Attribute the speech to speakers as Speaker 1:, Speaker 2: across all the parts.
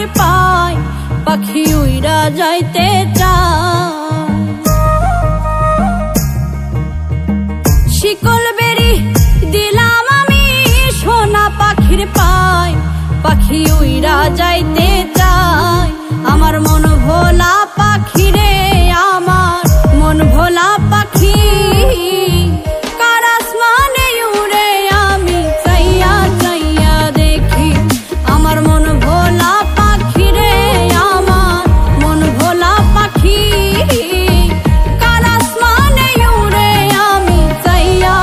Speaker 1: পাখির পায়, পাখি উইরা যাইতে চায়। শিকল বেরি দিলাম আমি সোনা পাখির পায়, পাখি উইরা যাইতে চায়। আমার মন ভোলা পাখি রে, আমার মন ভোলা পাখি, কার আসমানে উড়ে আমি চাইয়া চাইয়া দেখি। আমার মন ভোলা পাখি রে, আমার মন ভোলা পাখি, কার আসমানে উড়ে আমি চাইয়া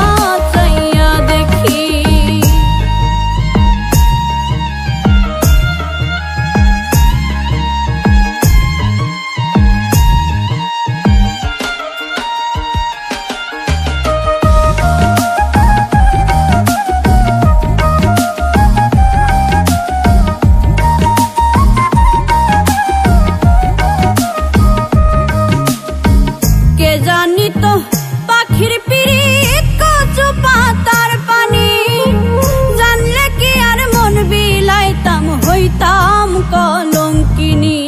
Speaker 1: চাইয়া দেখি। জানি তো পাখির পিরিত কচু পাতার পানি, জানলে কি আর মন বিলাইতাম, হইতাম কলঙ্কিনী।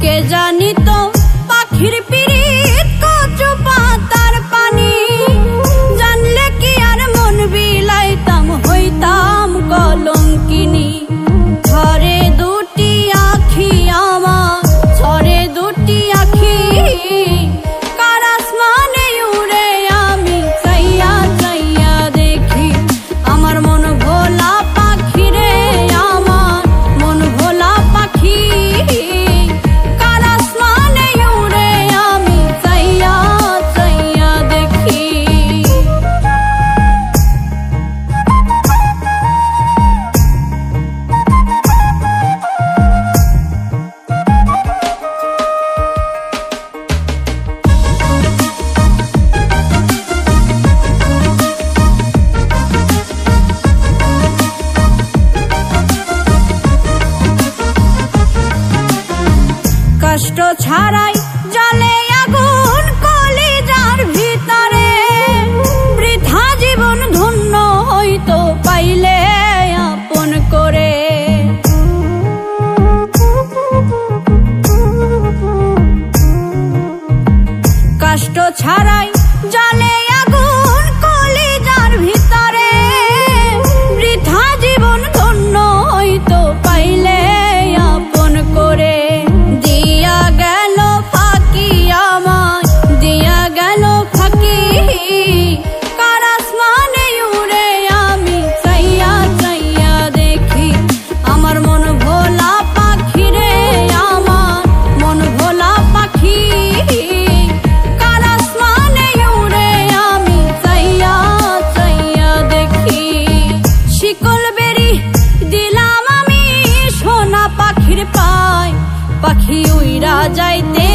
Speaker 1: কে জানি তো পাখির পিরিত কচু পাতার পানি, জানলে কি আর মন বিলাইতাম, হইতাম কলঙ্কিনী। ছরে দুটি আখি আমার, ছরে দুটি আখি, কার আসমানে উড়ে আমি চাইয়া চাইয়া দেখি। আমার মন ভোলা পাখি রে, আমার মন ভোলা পাখি, কার আসমানে উড়ে আমি চাইয়া চাইয়া দেখি। কষ্ট ছাড়াই জ্বলে আগুন কলিজার ভিতরে, বৃথা জীবন ধন্য হইতো পাইলে আপন করে। কষ্ট ছাড়াই জ্বলে আগুন কলিজার ভিতরে, বৃথা জীবন ধন্য হইতো পাইলে আপন করে। দিয়া গেল ফাঁকি আমায়, দিয়া গেল ফাঁকি, কার আসমানে উড়ে আমি চাইয়া চাইয়া দেখি। আমার মন ভোলা পাখি রে, আমার মন ভোলা পাখি, কার আসমানে উড়ে আমি চাইয়া চাইয়া দেখি। শিকল বেরি দিলাম আমি সোনা পাখির পায়, পাখি উইরা যাইতে